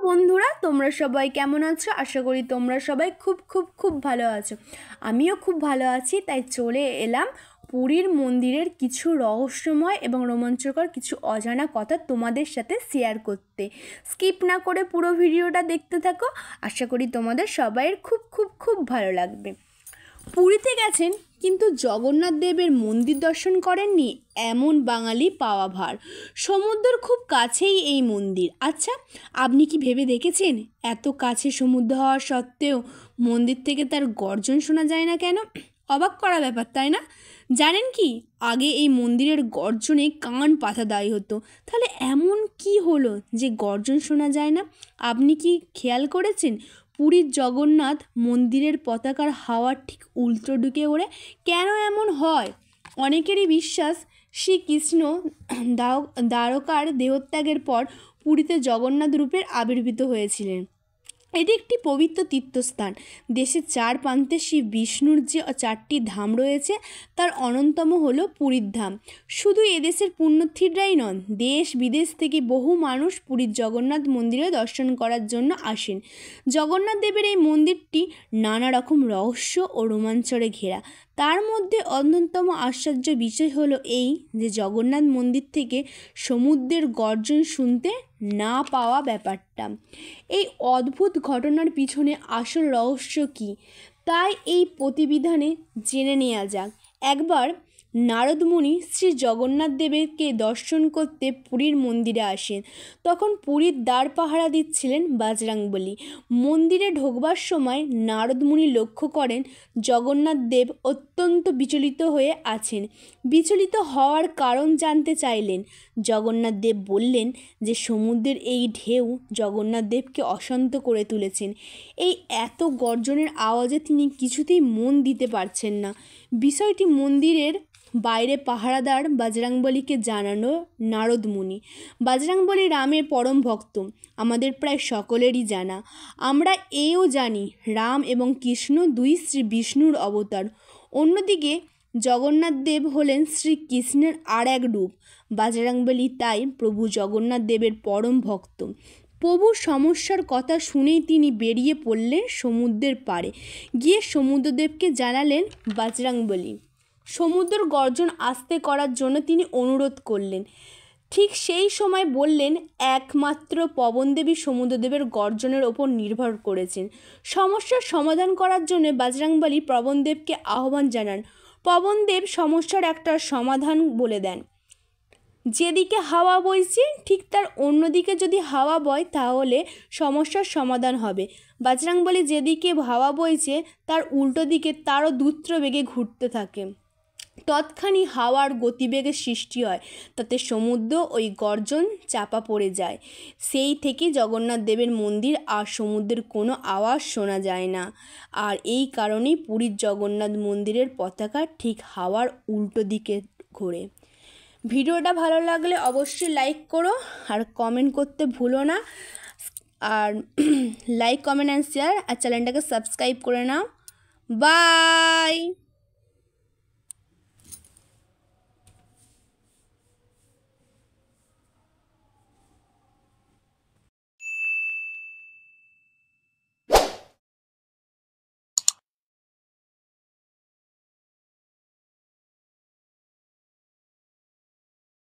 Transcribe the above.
বন্ধুরা, তোমরা সবাই কেমন আছো? আশা করি তোমরা সবাই খুব খুব খুব ভালো আছো। আমিও খুব ভালো আছি। তাই চলে এলাম পুরীর মন্দিরের কিছু রহস্যময় এবং রোমাঞ্চকর কিছু অজানা কথা তোমাদের সাথে শেয়ার করতে। স্কিপ না করে পুরো ভিডিওটা দেখতে থাকো। আশা করি তোমাদের সবাইয়ের খুব খুব খুব ভালো লাগবে। পুরীতে গেছেন কিন্তু জগন্নাথ দেবের মন্দির দর্শন করেননি, এমন বাঙালি পাওয়া ভার। সমুদ্রের খুব কাছেই এই মন্দির। আচ্ছা, আপনি কি ভেবে দেখেছেন এত কাছে সমুদ্র হওয়া সত্ত্বেও মন্দির থেকে তার গর্জন শোনা যায় না কেন? অবাক করা ব্যাপার, তাই না? জানেন কি, আগে এই মন্দিরের গর্জনে কান পাতা দায়ী হতো। তাহলে এমন কি হলো যে গর্জন শোনা যায় না? আপনি কি খেয়াল করেছেন পুরীর জগন্নাথ মন্দিরের পতাকার হাওয়ার ঠিক উল্টো দিকে ওড়ে? কেন এমন হয়? অনেকেরই বিশ্বাস শ্রীকৃষ্ণ দ্বারকার দেহত্যাগের পর পুরীতে জগন্নাথ রূপের আবির্ভূত হয়েছিলেন। এটি একটি পবিত্র তীর্থস্থান। দেশের চার প্রান্তে শ্রী বিষ্ণুর যে চারটি ধাম রয়েছে তার অন্যতম হলো পুরীর ধাম। শুধু এদেশের পুণ্যার্থীরাই নন, দেশ বিদেশ থেকে বহু মানুষ পুরীর জগন্নাথ মন্দিরে দর্শন করার জন্য আসেন। জগন্নাথ দেবের এই মন্দিরটি নানা রকম রহস্য ও রোমাঞ্চরে ঘেরা। তার মধ্যে অন্যতম আশ্চর্য বিষয় হলো এই যে জগন্নাথ মন্দির থেকে সমুদ্রের গর্জন শুনতে না পাওয়া ব্যাপারটা। এই অদ্ভুত ঘটনার পিছনে আসল রহস্য কী, তাই এই প্রতিবিধানে জেনে নেওয়া যাক। একবার নারদ মুনি শ্রী জগন্নাথ দেবকে দর্শন করতে পুরীর মন্দিরে আসেন। তখন পুরীর দ্বার পাহারা দিচ্ছিলেন বজরংবলী। মন্দিরে ঢোকবার সময় নারদ মুনি লক্ষ্য করেন জগন্নাথ দেব অত্যন্ত বিচলিত হয়ে আছেন। বিচলিত হওয়ার কারণ জানতে চাইলেন। জগন্নাথ দেব বললেন যে সমুদ্রের এই ঢেউ জগন্নাথ দেবকে অশান্ত করে তুলেছেন। এই এত গর্জনের আওয়াজে তিনি কিছুতেই মন দিতে পারছেন না। বিষয়টি মন্দিরের বাইরে পাহারাদার বজরংবলীকে জানানো নারদ মুনি। বজরংবলী রামের পরম ভক্ত, আমাদের প্রায় সকলেরই জানা। আমরা এও জানি রাম এবং কৃষ্ণ দুই শ্রী বিষ্ণুর অবতার। অন্যদিকে জগন্নাথ দেব হলেন শ্রীকৃষ্ণের আর এক রূপ। বজরংবলী তাই প্রভু জগন্নাথ দেবের পরম ভক্ত। প্রভুর সমস্যার কথা শুনেই তিনি বেরিয়ে পড়লেন সমুদ্রের পাড়ে। গিয়ে সমুদ্রদেবকে জানালেন বজরংবলী। সমুদ্রের গর্জন আস্তে করার জন্য তিনি অনুরোধ করলেন। ঠিক সেই সময় বললেন, একমাত্র পবনদেবী সমুদ্রদেবের গর্জনের ওপর নির্ভর করেছেন। সমস্যার সমাধান করার জন্য বজরংবলী পবনদেবকে আহ্বান জানান। পবনদেব সমস্যার একটা সমাধান বলে দেন। যেদিকে হাওয়া বইছে ঠিক তার অন্যদিকে যদি হাওয়া বয় তাহলে সমস্যার সমাধান হবে। বজরংবলী যেদিকে হাওয়া বইছে তার উল্টো দিকে তারও দ্রুত বেগে ঘুরতে থাকে। তৎক্ষণাৎ হাওয়ার গতিবেগের সৃষ্টি হয়, তাতে সমুদ্র ওই গর্জন চাপা পড়ে যায়। সেই থেকে জগন্নাথ দেবের মন্দির আর সমুদ্রের কোনো আওয়াজ শোনা যায় না। আর এই কারণেই পুরীর জগন্নাথ মন্দিরের পতাকা ঠিক হাওয়ার উল্টো দিকে ঘোরে। ভিডিওটা ভালো লাগলে অবশ্যই লাইক করো আর কমেন্ট করতে ভুলো না। আর লাইক, কমেন্ট অ্যান্ড শেয়ার, আর চ্যানেলটাকে সাবস্ক্রাইব করে নাও। বাই।